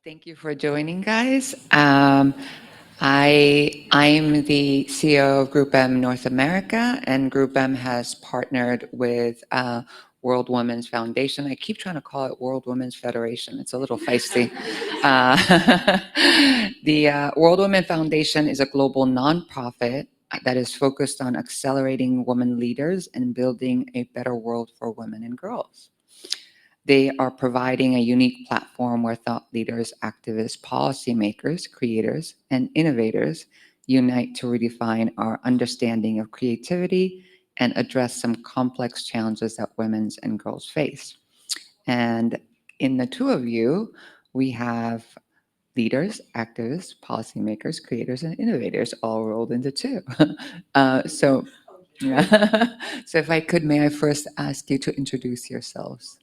Thank you for joining, guys. I'm the CEO of GroupM North America, and GroupM has partnered with World Women's Foundation. I keep trying to call it World Women's Federation. It's a little feisty. The World Women Foundation is a global nonprofit that is focused on accelerating women leaders and building a better world for women and girls. They are providing a unique platform where thought leaders, activists, policymakers, creators, and innovators unite to redefine our understanding of creativity and address some complex challenges that women and girls face. And in the two of you, we have leaders, activists, policymakers, creators, and innovators all rolled into two. So, so if I could, may I first ask you to introduce yourselves?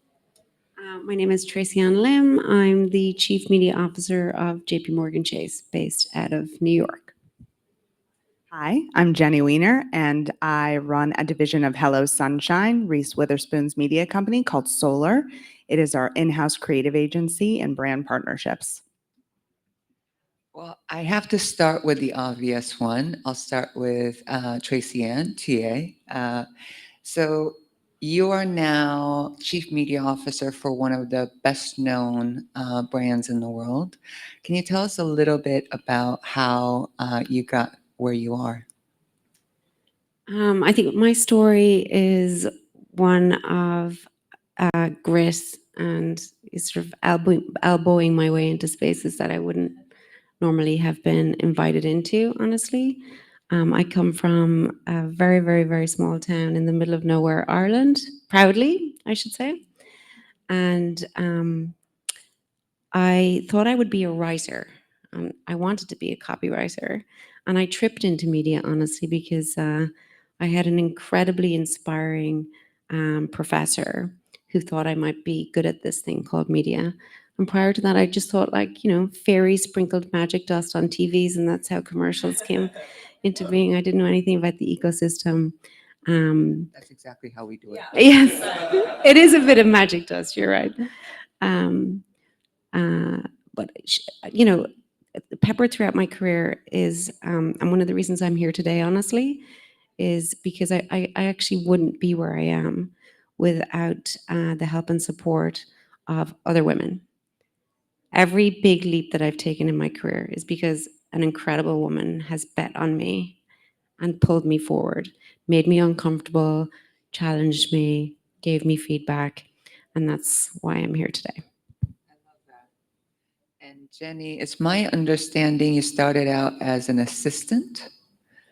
My name is Tracy-Ann Lim. I'm the Chief Media Officer of JPMorgan Chase, based out of New York. Hi, I'm Jenny Wiener, and I run a division of Hello Sunshine, Reese Witherspoon's media company called Solar. It is our in-house creative agency and brand partnerships. Well, I have to start with the obvious one. I'll start with Tracy-Ann, TA. So you are now Chief Media Officer for one of the best known brands in the world. Can you tell us a little bit about how you got where you are? I think my story is one of grit and sort of elbowing my way into spaces that I wouldn't normally have been invited into, honestly. I come from a very, very, very small town in the middle of nowhere, Ireland, proudly, I should say. And I thought I would be a writer. I wanted to be a copywriter. And I tripped into media, honestly, because I had an incredibly inspiring professor who thought I might be good at this thing called media. And prior to that, I just thought, like, fairies sprinkled magic dust on TVs, and that's how commercials came into being. I didn't know anything about the ecosystem. That's exactly how we do it. Yes, it is a bit of magic dust, you're right. But peppered throughout my career is, and one of the reasons I'm here today, honestly, is because I actually wouldn't be where I am without the help and support of other women. Every big leap that I've taken in my career is because an incredible woman has bet on me and pulled me forward, made me uncomfortable, challenged me, gave me feedback, and that's why I'm here today. I love that. And Jenny, it's my understanding you started out as an assistant.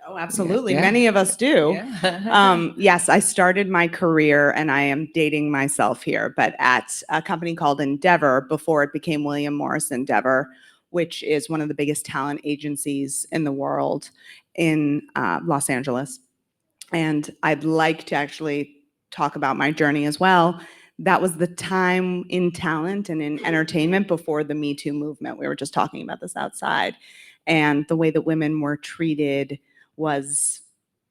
Oh, absolutely. Yeah. Many of us do. Yeah. Yes, I started my career, and I am dating myself here, but at a company called Endeavor before it became William Morris Endeavor, which is one of the biggest talent agencies in the world in Los Angeles. And I'd like to actually talk about my journey as well. That was the time in talent and in entertainment before the Me Too movement. We were just talking about this outside. And the way that women were treated was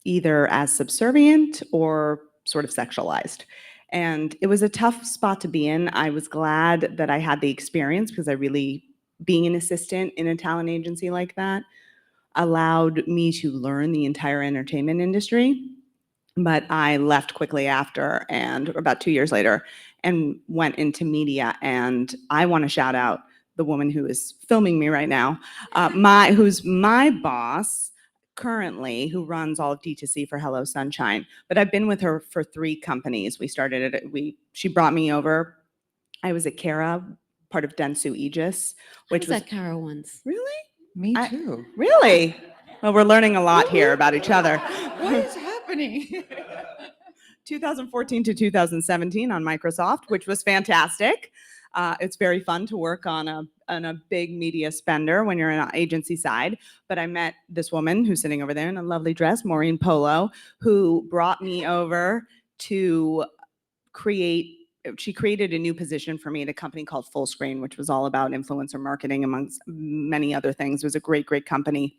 either as subservient or sort of sexualized. And it was a tough spot to be in. I was glad that I had the experience because being an assistant in a talent agency like that allowed me to learn the entire entertainment industry. But I left quickly after, and about 2 years later, and went into media. And I want to shout out the woman who is filming me right now, who's my boss currently, who runs all of D2C for Hello Sunshine. But I've been with her for 3 companies. We started it. She brought me over. I was at Cara, part of Dentsu Aegis, which was at Cara once. Really? Me too. Really? Well, we're learning a lot here about each other. What is happening? 2014 to 2017 on Microsoft, which was fantastic. It's very fun to work on a big media spender when you're in an agency side. But I met this woman who's sitting over there in a lovely dress, Maureen Polo, who brought me over to she created a new position for me at a company called Fullscreen, which was all about influencer marketing, amongst many other things. It was a great, great company.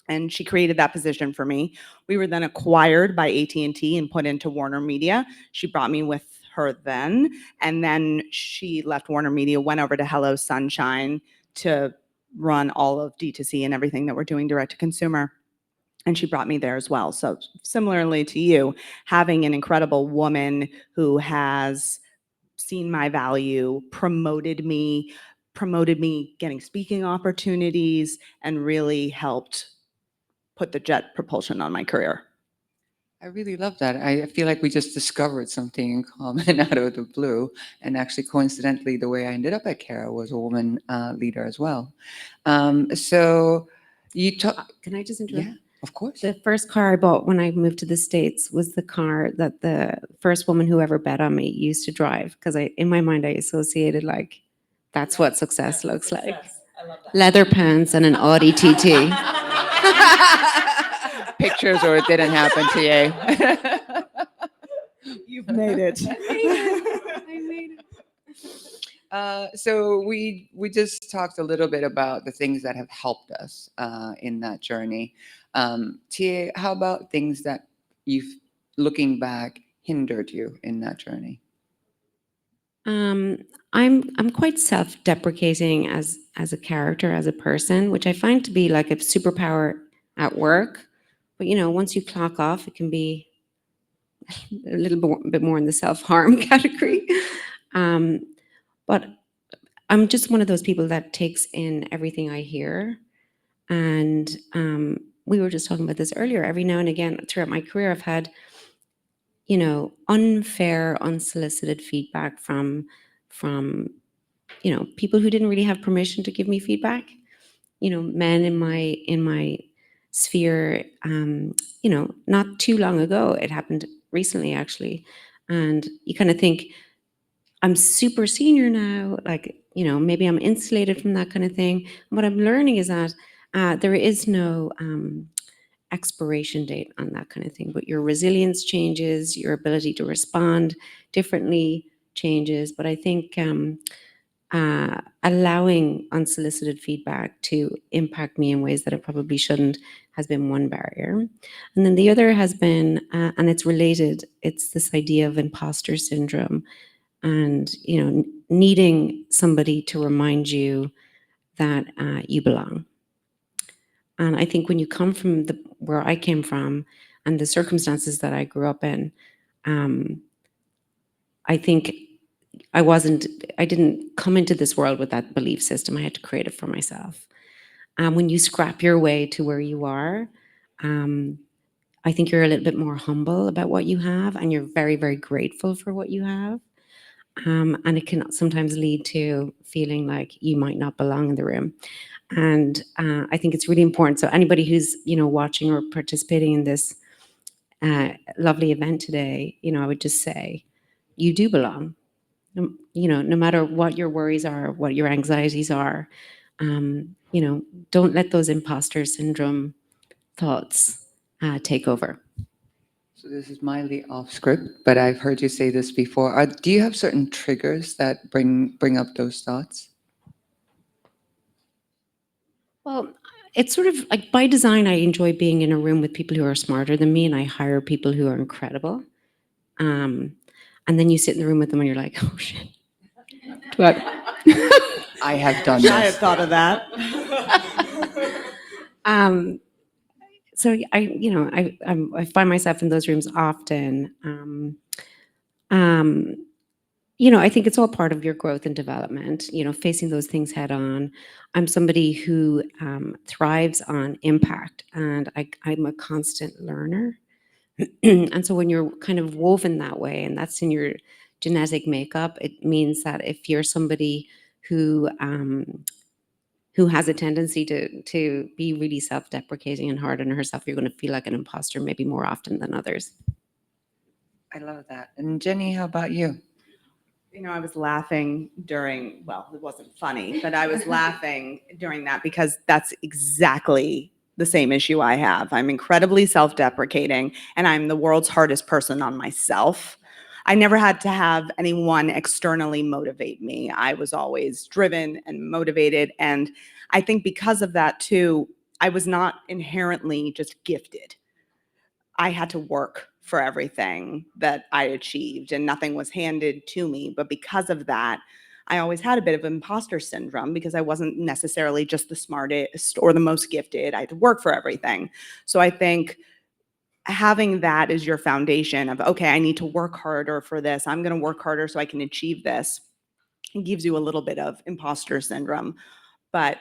And she created that position for me. We were then acquired by AT&T and put into Warner Media. She brought me with her then. And then she left Warner Media, went over to Hello Sunshine to run all of D2C and everything that we're doing direct to consumer. And she brought me there as well. So similarly to you, having an incredible woman who has seen my value, promoted me getting speaking opportunities, and really helped put the jet propulsion on my career. I really love that. I feel like we just discovered something in common out of the blue. And actually, coincidentally, the way I ended up at Kara was a woman leader as well. So you talk, Can I just interrupt? yeah, of course. The first car I bought when I moved to the States was the car that the first woman who ever bet on me used to drive. Because in my mind, I associated like, that's what success looks like. I love that. Leather pants and an Audi TT. Pictures or it didn't happen to you. You've made it. I made it. So we just talked a little bit about the things that have helped us in that journey. Tia, how about things that you've, looking back, hindered you in that journey? I'm quite self-deprecating as a character, as a person, which I find to be like a superpower at work. But once you clock off, it can be a little bit more in the self-harm category. But I'm just one of those people that takes in everything I hear. And we were just talking about this earlier. Every now and again throughout my career, I've had, unfair, unsolicited feedback from people who didn't really have permission to give me feedback. Men in my sphere. Not too long ago, it happened recently actually, and you kind of think, I'm super senior now, like, maybe I'm insulated from that kind of thing. And what I'm learning is that there is no expiration date on that kind of thing, but your resilience changes, your ability to respond differently changes. But I think allowing unsolicited feedback to impact me in ways that it probably shouldn't has been one barrier. And then the other has been, and it's related, it's this idea of imposter syndrome and, needing somebody to remind you that you belong. And I think when you come from where I came from and the circumstances that I grew up in, I think I didn't come into this world with that belief system. I had to create it for myself. When you scrap your way to where you are, I think you're a little bit more humble about what you have, and you're very, very grateful for what you have. And it can sometimes lead to feeling like you might not belong in the room. And I think it's really important. So anybody who's watching or participating in this lovely event today, I would just say, you do belong. No matter what your worries are, what your anxieties are, don't let those imposter syndrome thoughts take over. So this is mildly off script, but I've heard you say this before. Do you have certain triggers that bring up those thoughts? Well, it's sort of like by design, I enjoy being in a room with people who are smarter than me, and I hire people who are incredible. And then you sit in the room with them and you're like, oh shit. But I have done I have this. thought of that. So I find myself in those rooms often. I think it's all part of your growth and development, facing those things head on. I'm somebody who thrives on impact, and I'm a constant learner. And so when you're kind of woven that way, and that's in your genetic makeup, it means that if you're somebody who has a tendency to be really self-deprecating and hard on herself, you're going to feel like an imposter maybe more often than others. I love that. And Jenny, how about you? I was laughing during, well, it wasn't funny, but I was laughing during that because that's exactly the same issue I have. I'm incredibly self-deprecating, and I'm the world's hardest person on myself. I never had to have anyone externally motivate me. I was always driven and motivated. And I think because of that too, I was not inherently just gifted. I had to work for everything that I achieved, and nothing was handed to me. But because of that, I always had a bit of imposter syndrome because I wasn't necessarily just the smartest or the most gifted. I had to work for everything. So I think having that as your foundation of, okay, I need to work harder for this. I'm going to work harder so I can achieve this. It gives you a little bit of imposter syndrome. But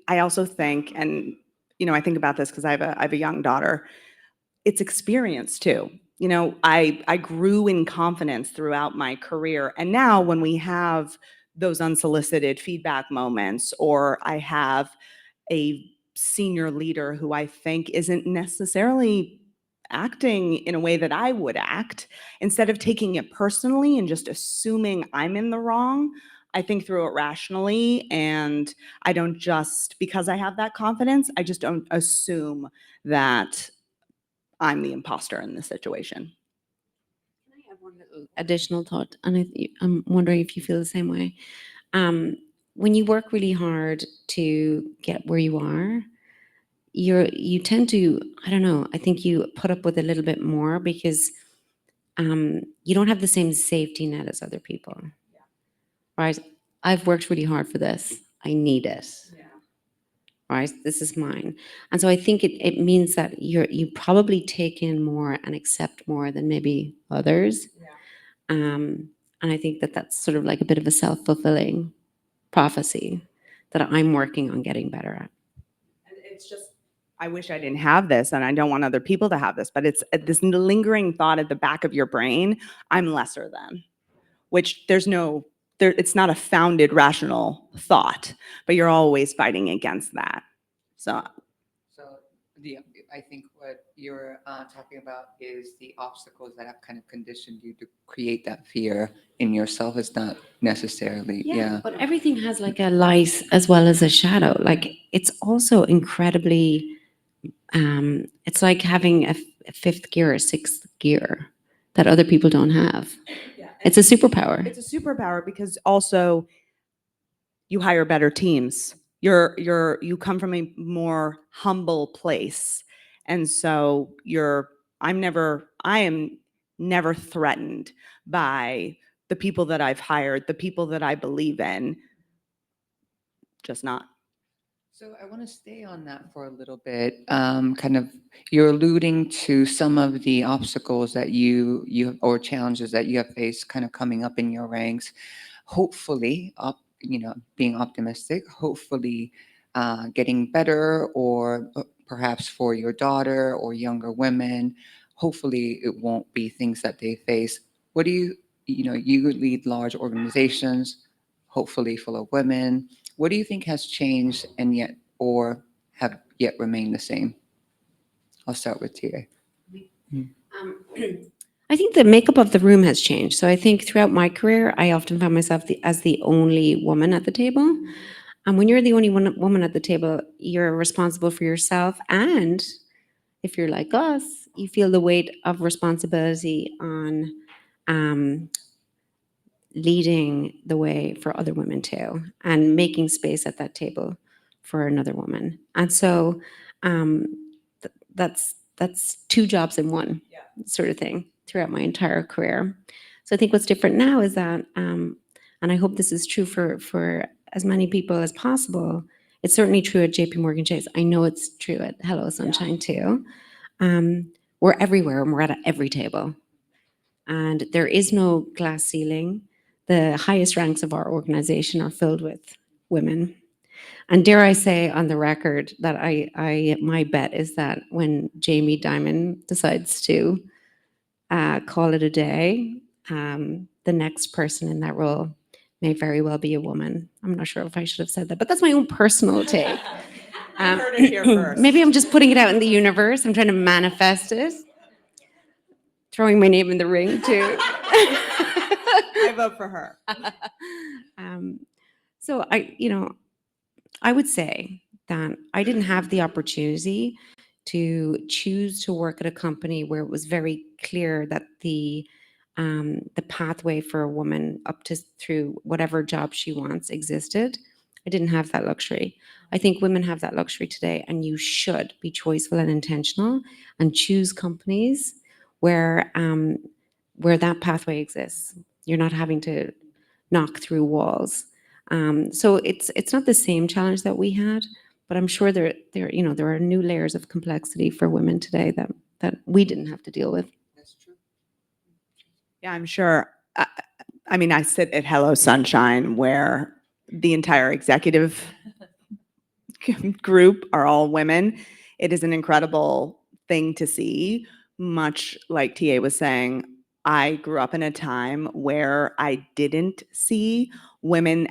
I also think, and I think about this because I have a young daughter, it's experience too. I grew in confidence throughout my career. And now when we have those unsolicited feedback moments, or I have a senior leader who I think isn't necessarily acting in a way that I would act, instead of taking it personally and just assuming I'm in the wrong, I think through it rationally. And I don't just, because I have that confidence, I just don't assume that I'm the imposter in this situation. Can I have one little additional thought? And I'm wondering if you feel the same way. When you work really hard to get where you are, you tend to, I don't know, I think you put up with a little bit more because you don't have the same safety net as other people. Right? I've worked really hard for this. I need it. Right? This is mine. And so I think it means that you probably take in more and accept more than maybe others. And I think that that's sort of like a bit of a self-fulfilling prophecy that I'm working on getting better at. And it's just, I wish I didn't have this, and I don't want other people to have this, but it's this lingering thought at the back of your brain, I'm lesser than, which it's not a founded rational thought, but you're always fighting against that. So I think what you're talking about is the obstacles that have kind of conditioned you to create that fear in yourself. It's not necessarily, yeah. But everything has like a light as well as a shadow. Like it's also incredibly, it's like having a fifth gear or sixth gear that other people don't have. It's a superpower. It's a superpower because also you hire better teams. You come from a more humble place. And so I am never threatened by the people that I've hired, the people that I believe in. Just not. So I want to stay on that for a little bit. Kind of, you're alluding to some of the obstacles that you or challenges that you have faced, kind of coming up in your ranks. Hopefully, being optimistic. Hopefully, getting better, or perhaps for your daughter or younger women. Hopefully, it won't be things that they face. What do you lead large organizations, hopefully full of women. What do you think has changed and yet, or have yet remained the same? I'll start with TA. I think the makeup of the room has changed. So I think throughout my career, I often found myself as the only woman at the table. And when you're the only woman at the table, you're responsible for yourself. And if you're like us, you feel the weight of responsibility on leading the way for other women too, and making space at that table for another woman. And so that's two jobs in one sort of thing throughout my entire career. So I think what's different now is that, and I hope this is true for as many people as possible. It's certainly true at JPMorgan Chase. I know it's true at Hello Sunshine too. We're everywhere and we're at every table. And there is no glass ceiling. The highest ranks of our organization are filled with women. And dare I say on the record that my bet is that when Jamie Dimon decides to call it a day, the next person in that role may very well be a woman. I'm not sure if I should have said that, but that's my own personal take. Heard it here first. Maybe I'm just putting it out in the universe. I'm trying to manifest it. Throwing my name in the ring too. I vote for her. So I would say that I didn't have the opportunity to choose to work at a company where it was very clear that the pathway for a woman up to through whatever job she wants existed. I didn't have that luxury. I think women have that luxury today, and you should be choiceful and intentional and choose companies where that pathway exists. You're not having to knock through walls. So it's not the same challenge that we had, but I'm sure there are new layers of complexity for women today that we didn't have to deal with. That's true. Yeah, I'm sure. I mean, I sit at Hello Sunshine, where the entire executive group are all women. It is an incredible thing to see. Much like TA was saying, I grew up in a time where I didn't see women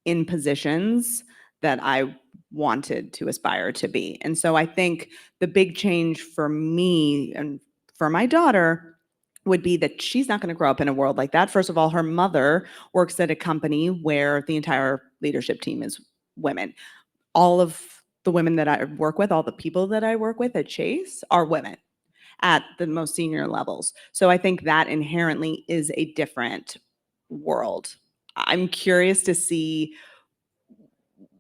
in positions that I wanted to aspire to be. And so I think the big change for me and for my daughter would be that she's not going to grow up in a world like that. First of all, her mother works at a company where the entire leadership team is women. All of the women that I work with, all the people that I work with at Chase are women at the most senior levels. So I think that inherently is a different world. I'm curious to see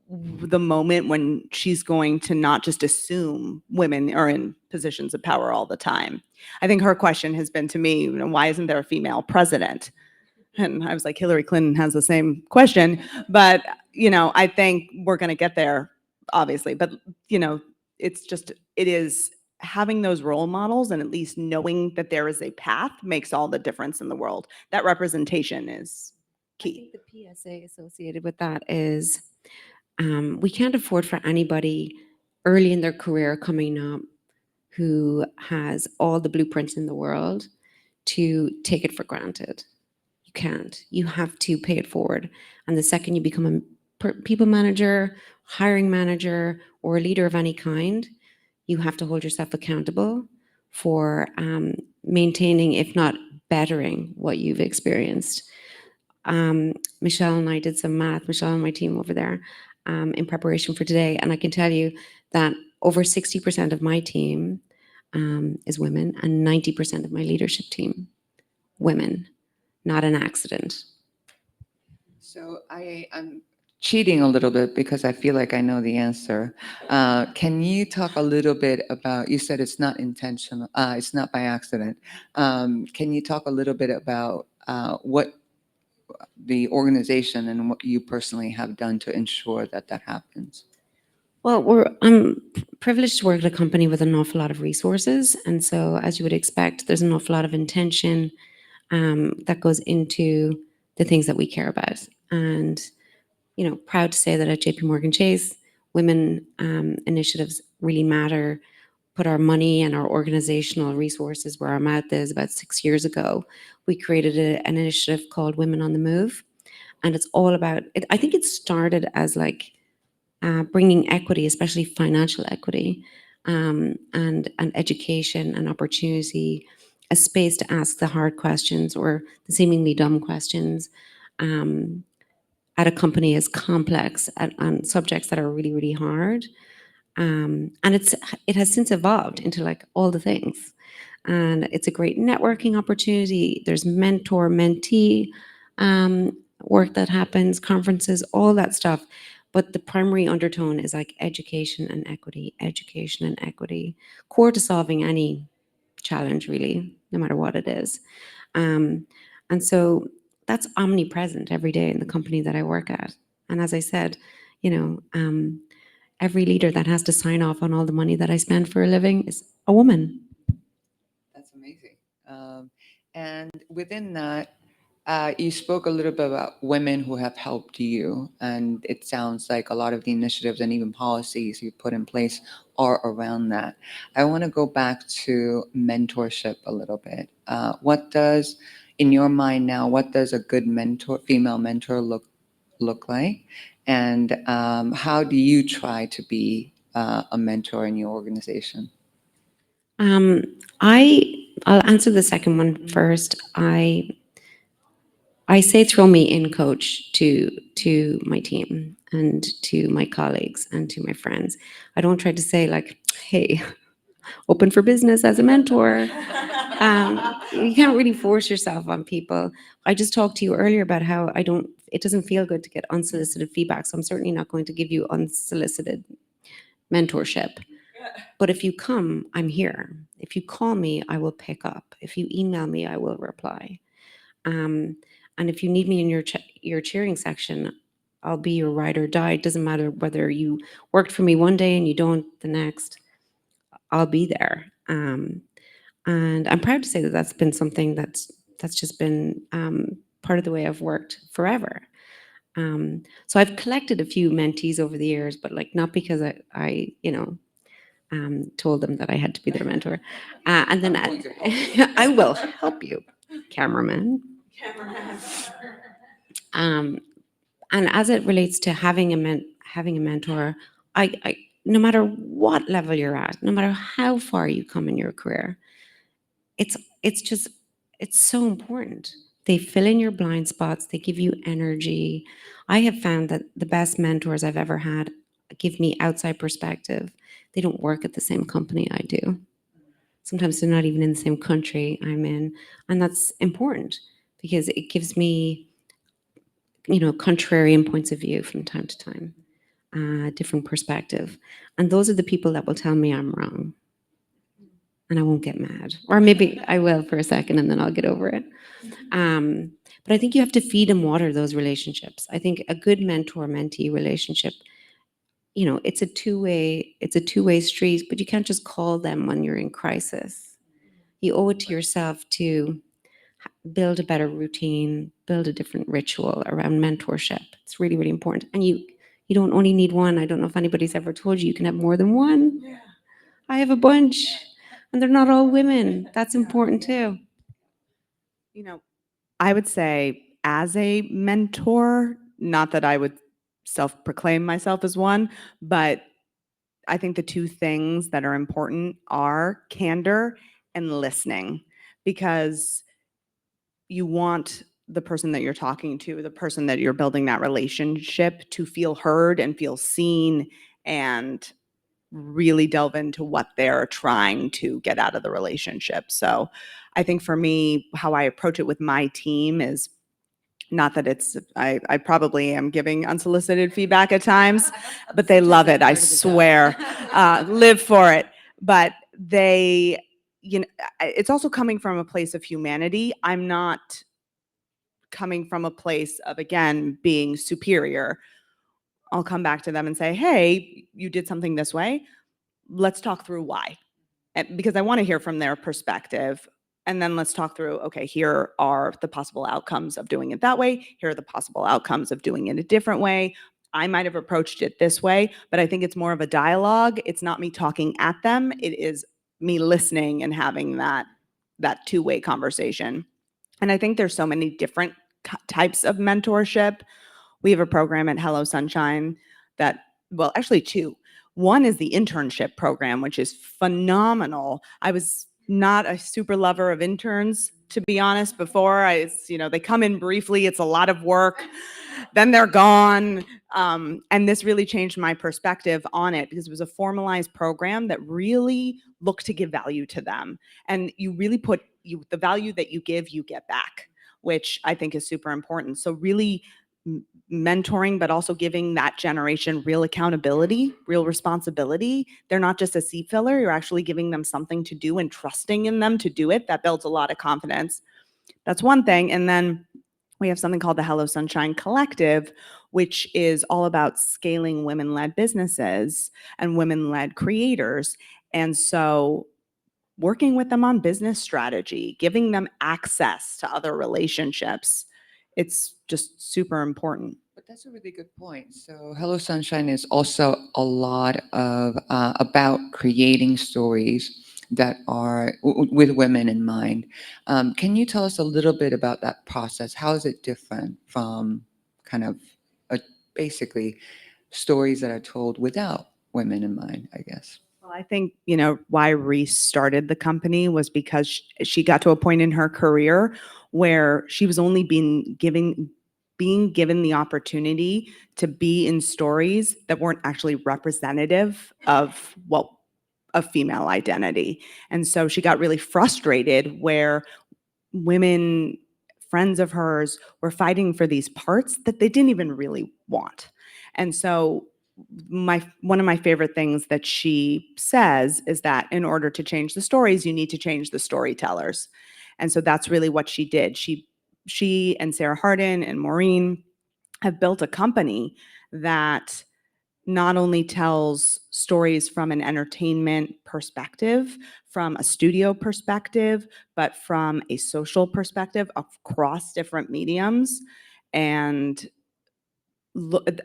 the moment when she's going to not just assume women are in positions of power all the time. I think her question has been to me, why isn't there a female president? And I was like, Hillary Clinton has the same question, but I think we're going to get there, obviously. But it is having those role models and at least knowing that there is a path makes all the difference in the world. That representation is key. I think the PSA associated with that is we can't afford for anybody early in their career coming up who has all the blueprints in the world to take it for granted. You can't. You have to pay it forward. And the second you become a people manager, hiring manager, or a leader of any kind, you have to hold yourself accountable for maintaining, if not bettering, what you've experienced. Michelle and I did some math, Michelle and my team over there, in preparation for today. And I can tell you that over 60% of my team is women and 90% of my leadership team, women. Not an accident. So I'm cheating a little bit because I feel like I know the answer. Can you talk a little bit about, you said it's not intentional, it's not by accident. Can you talk a little bit about what the organization and what you personally have done to ensure that that happens? Well, I'm privileged to work at a company with an awful lot of resources. And so, as you would expect, there's an awful lot of intention that goes into the things that we care about. And, proud to say that at JPMorgan Chase, women initiatives really matter. Put our money and our organizational resources where our mouth is. About 6 years ago, we created an initiative called Women on the Move. And it's all about, I think it started as like bringing equity, especially financial equity, and education and opportunity, a space to ask the hard questions or the seemingly dumb questions at a company as complex on subjects that are really, really hard. And it has since evolved into like all the things. And it's a great networking opportunity. There's mentor-mentee work that happens, conferences, all that stuff. But the primary undertone is like education and equity, core to solving any challenge, really, no matter what it is. And so that's omnipresent every day in the company that I work at. And as I said, every leader that has to sign off on all the money that I spend for a living is a woman. That's amazing. And within that, you spoke a little bit about women who have helped you, and it sounds like a lot of the initiatives and even policies you put in place are around that. I want to go back to mentorship a little bit. In your mind now, what does a good female mentor look like, and how do you try to be a mentor in your organization? I'll answer the second one first. I say throw me in, coach, to my team and to my colleagues and to my friends. I don't try to say like, hey, open for business as a mentor. You can't really force yourself on people. I just talked to you earlier about how it doesn't feel good to get unsolicited feedback. So I'm certainly not going to give you unsolicited mentorship. But if you come, I'm here. If you call me, I will pick up. If you email me, I will reply. And if you need me in your cheering section, I'll be your ride or die. It doesn't matter whether you worked for me one day and you don't the next. I'll be there. And I'm proud to say that that's been something that's just been part of the way I've worked forever. So I've collected a few mentees over the years, but like not because I told them that I had to be their mentor. And then I will help you, cameraman. And as it relates to having a mentor, I no matter what level you're at, no matter how far you come in your career, it's just it's so important. They fill in your blind spots. They give you energy. I have found that the best mentors I've ever had give me outside perspective. They don't work at the same company I do. Sometimes they're not even in the same country I'm in, and that's important because it gives me, contrarian points of view from time to time, different perspective, and those are the people that will tell me I'm wrong, and I won't get mad, or maybe I will for a second, and then I'll get over it. But I think you have to feed and water those relationships. I think a good mentor-mentee relationship, it's a two-way street, but you can't just call them when you're in crisis. You owe it to yourself to build a better routine, build a different ritual around mentorship. It's really, really important. And you don't only need one. I don't know if anybody's ever told you can have more than one. Yeah. I have a bunch, and they're not all women. That's important too. I would say as a mentor, not that I would self-proclaim myself as one, but I think the two things that are important are candor and listening, because you want the person that you're talking to, the person that you're building that relationship, to feel heard and feel seen and really delve into what they're trying to get out of the relationship. So I think for me, how I approach it with my team is not that I probably am giving unsolicited feedback at times, but they love it. I swear, live for it. But it's also coming from a place of humanity. I'm not coming from a place of, again, being superior. I'll come back to them and say, hey, you did something this way. Let's talk through why. Because I want to hear from their perspective. And then let's talk through, okay, here are the possible outcomes of doing it that way. Here are the possible outcomes of doing it a different way. I might have approached it this way, but I think it's more of a dialogue. It's not me talking at them. It is me listening and having that two-way conversation. And I think there's so many different types of mentorship. We have a program at Hello Sunshine that, well, actually two. One is the internship program, which is phenomenal. I was not a super lover of interns, to be honest, before. They come in briefly, it's a lot of work, then they're gone. And this really changed my perspective on it, because it was a formalized program that really looked to give value to them. And you really the value that you give, you get back, which I think is super important. So really mentoring, but also giving that generation real accountability, real responsibility. They're not just a seat filler. You're actually giving them something to do and trusting in them to do it. That builds a lot of confidence. That's one thing. And then we have something called the Hello Sunshine Collective, which is all about scaling women-led businesses and women-led creators. And so working with them on business strategy, giving them access to other relationships, it's just super important. But that's a really good point. So Hello Sunshine is also a lot of about creating stories that are with women in mind. Can you tell us a little bit about that process? How is it different from kind of basically stories that are told without women in mind, I guess? Well, I think, why Reese started the company was because she got to a point in her career where she was only being given the opportunity to be in stories that weren't actually representative of a female identity. And so she got really frustrated where women, friends of hers, were fighting for these parts that they didn't even really want. And so one of my favorite things that she says is that in order to change the stories, you need to change the storytellers. And so that's really what she did. She she and Sarah Hardin and Maureen have built a company that not only tells stories from an entertainment perspective, from a studio perspective, but from a social perspective across different mediums. And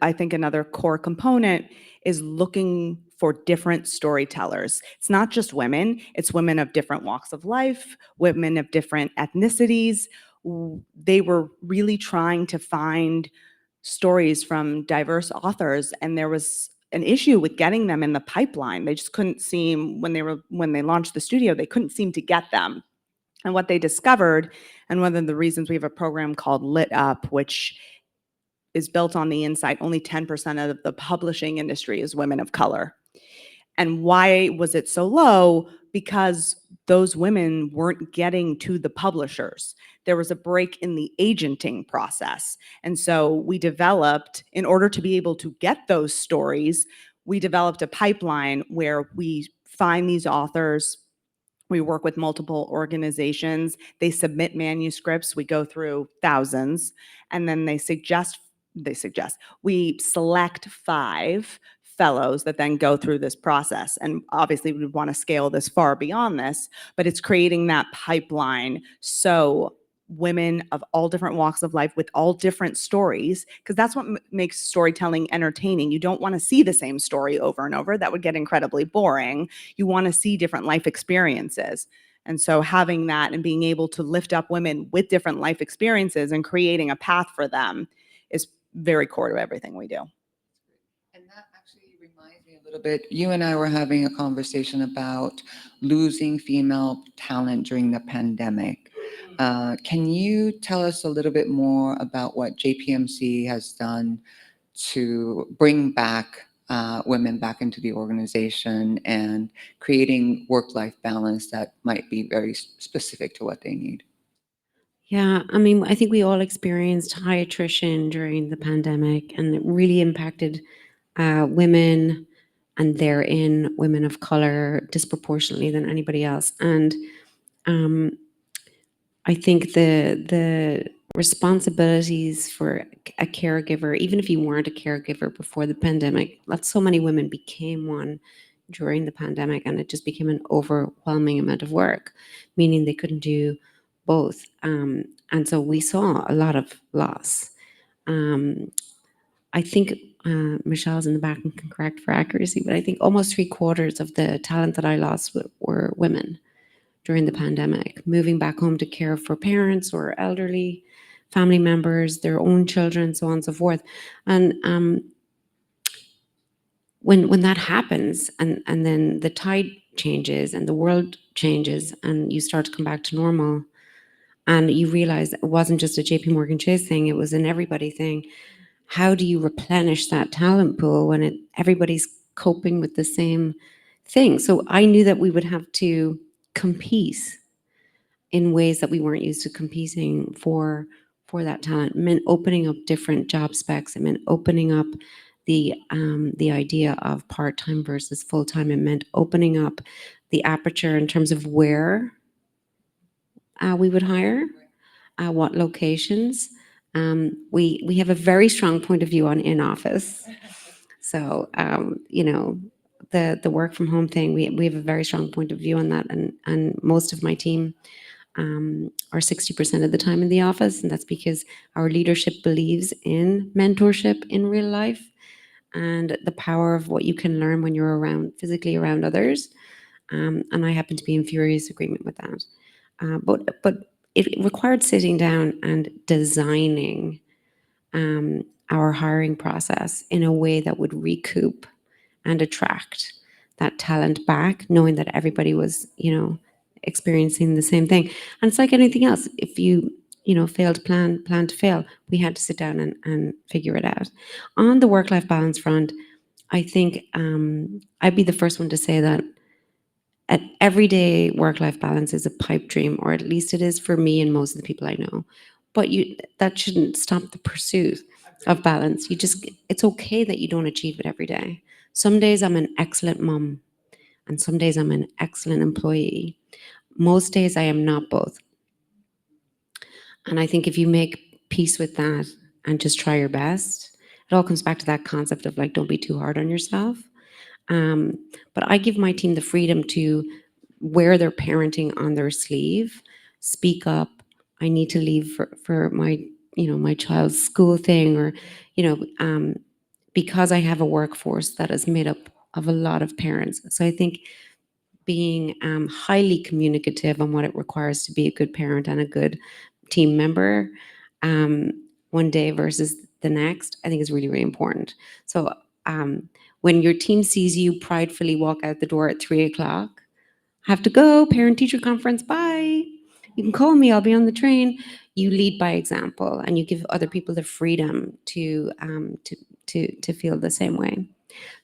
I think another core component is looking for different storytellers. It's not just women, it's women of different walks of life, women of different ethnicities. They were really trying to find stories from diverse authors, and there was an issue with getting them in the pipeline. They just couldn't seem, when they launched the studio, they couldn't seem to get them. And what they discovered, and one of the reasons we have a program called Lit Up, which is built on the insight, only 10% of the publishing industry is women of color. And why was it so low? Because those women weren't getting to the publishers. There was a break in the agenting process. And so we developed, in order to be able to get those stories, we developed a pipeline where we find these authors. We work with multiple organizations. They submit manuscripts. We go through thousands, and then we select 5 fellows that then go through this process. And obviously we want to scale this far beyond this, but it's creating that pipeline so women of all different walks of life with all different stories, because that's what makes storytelling entertaining. You don't want to see the same story over and over. That would get incredibly boring. You want to see different life experiences. And so having that and being able to lift up women with different life experiences and creating a path for them is very core to everything we do. And that actually reminds me a little bit. You and I were having a conversation about losing female talent during the pandemic. Can you tell us a little bit more about what JPMC has done to bring back women back into the organization and creating work-life balance that might be very specific to what they need? Yeah, I mean, I think we all experienced high attrition during the pandemic, and it really impacted women, and therein women of color disproportionately than anybody else. And um, I think the responsibilities for a caregiver, even if you weren't a caregiver before the pandemic, so many women became one during the pandemic, and it just became an overwhelming amount of work, meaning they couldn't do both. And so we saw a lot of loss. Um, I think Michelle's in the back and can correct for accuracy, but I think almost 3/4 of the talent that I lost were women during the pandemic, moving back home to care for parents or elderly family members, their own children, so on and so forth. And when that happens, and then the tide changes and the world changes, and you start to come back to normal, and you realize it wasn't just a JPMorgan Chase thing, it was an everybody thing. How do you replenish that talent pool when everybody's coping with the same thing? So I knew that we would have to compete in ways that we weren't used to competing for that talent. It meant opening up different job specs. It meant opening up the idea of part-time versus full-time. It meant opening up the aperture in terms of where we would hire, what locations. We have a very strong point of view on in-office. So the work from home thing, we have a very strong point of view on that, and most of my team are 60% of the time in the office, and that's because our leadership believes in mentorship in real life and the power of what you can learn when you're physically around others. And I happen to be in furious agreement with that. But it required sitting down and designing our hiring process in a way that would recoup and attract that talent back, knowing that everybody was, experiencing the same thing. And it's like anything else. If you, fail to plan to fail, we had to sit down and figure it out. On the work-life balance front, I think I'd be the first one to say that an everyday work-life balance is a pipe dream, or at least it is for me and most of the people I know. But that shouldn't stop the pursuit of balance. It's okay that you don't achieve it every day. Some days I'm an excellent mom, and some days I'm an excellent employee. Most days I am not both. And I think if you make peace with that and just try your best, it all comes back to that concept of like, don't be too hard on yourself. Um, but I give my team the freedom to wear their parenting on their sleeve, speak up. I need to leave for my, my child's school thing, or, because I have a workforce that is made up of a lot of parents. So I think being highly communicative on what it requires to be a good parent and a good team member, um, one day versus the next, I think is really, really important. So when your team sees you pridefully walk out the door at 3 o'clock, have to go, parent teacher conference, bye. You can call me, I'll be on the train. You lead by example, and you give other people the freedom to feel the same way.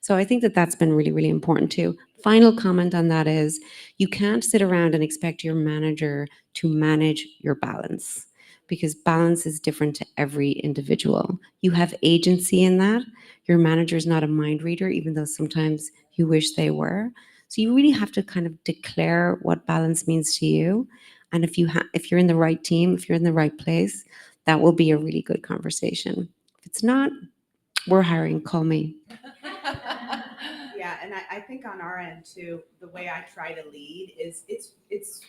So I think that that's been really, really important too. Final comment on that is you can't sit around and expect your manager to manage your balance, because balance is different to every individual. You have agency in that. Your manager is not a mind reader, even though sometimes you wish they were. So you really have to kind of declare what balance means to you. And if you're in the right team, if you're in the right place, that will be a really good conversation. If it's not, we're hiring, call me. Yeah, and I think on our end too, the way I try to lead is it's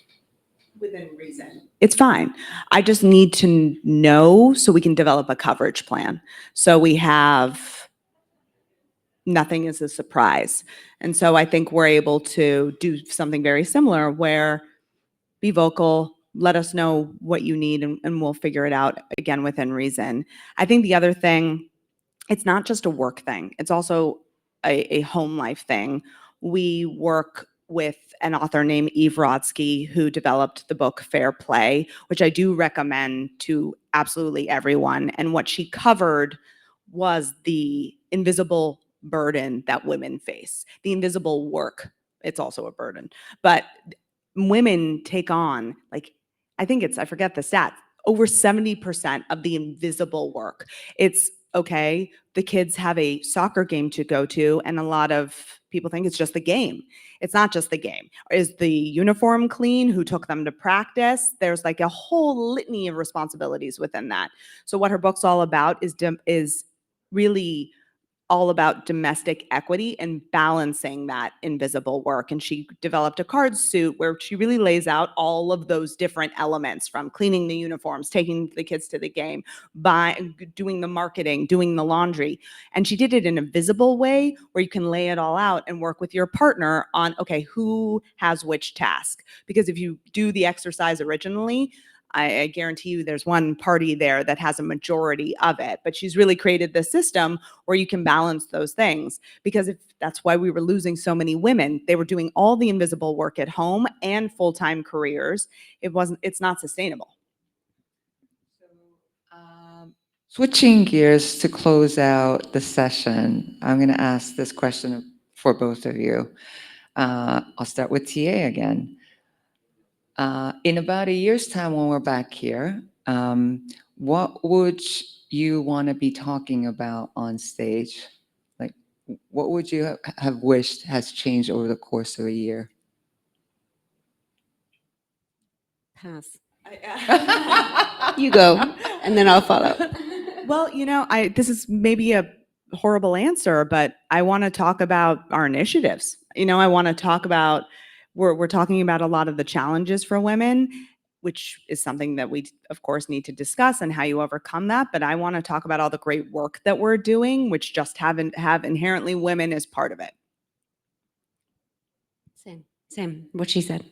within reason. It's fine. I just need to know so we can develop a coverage plan. So we have nothing is a surprise. And so I think we're able to do something very similar where be vocal, let us know what you need, and we'll figure it out again within reason. I think the other thing, it's not just a work thing, it's also a home life thing. We work with an author named Eve Rodsky who developed the book Fair Play, which I do recommend to absolutely everyone. And what she covered was the invisible burden that women face, the invisible work. It's also a burden, but women take on, like, I forget the stat, over 70% of the invisible work. It's okay, the kids have a soccer game to go to, and a lot of people think it's just the game. It's not just the game. Is the uniform clean? Who took them to practice? There's like a whole litany of responsibilities within that. So what her book's all about is really all about domestic equity and balancing that invisible work. And she developed a card suit where she really lays out all of those different elements, from cleaning the uniforms, taking the kids to the game, doing the marketing, doing the laundry. And she did it in a visible way where you can lay it all out and work with your partner on, okay, who has which task? Because if you do the exercise originally, I guarantee you there's one party there that has a majority of it, but she's really created this system where you can balance those things. Because if that's why we were losing so many women, they were doing all the invisible work at home and full-time careers. It's not sustainable. Switching gears to close out the session, I'm going to ask this question for both of you. I'll start with TA again. In about a year's time, when we're back here, what would you want to be talking about on stage? Like, what would you have wished has changed over the course of a year? Pass. You go, and then I'll follow. Well, this is maybe a horrible answer, but I want to talk about our initiatives. I want to talk about, we're talking about a lot of the challenges for women, which is something that we, of course, need to discuss and how you overcome that. But I want to talk about all the great work that we're doing, which just have inherently women as part of it. Same, what she said.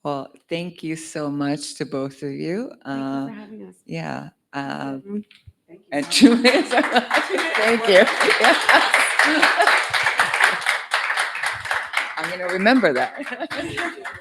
Well, thank you so much to both of you. Thank you for having us. Yeah. Thank you. And 2 minutes. Thank you. I'm going to remember that.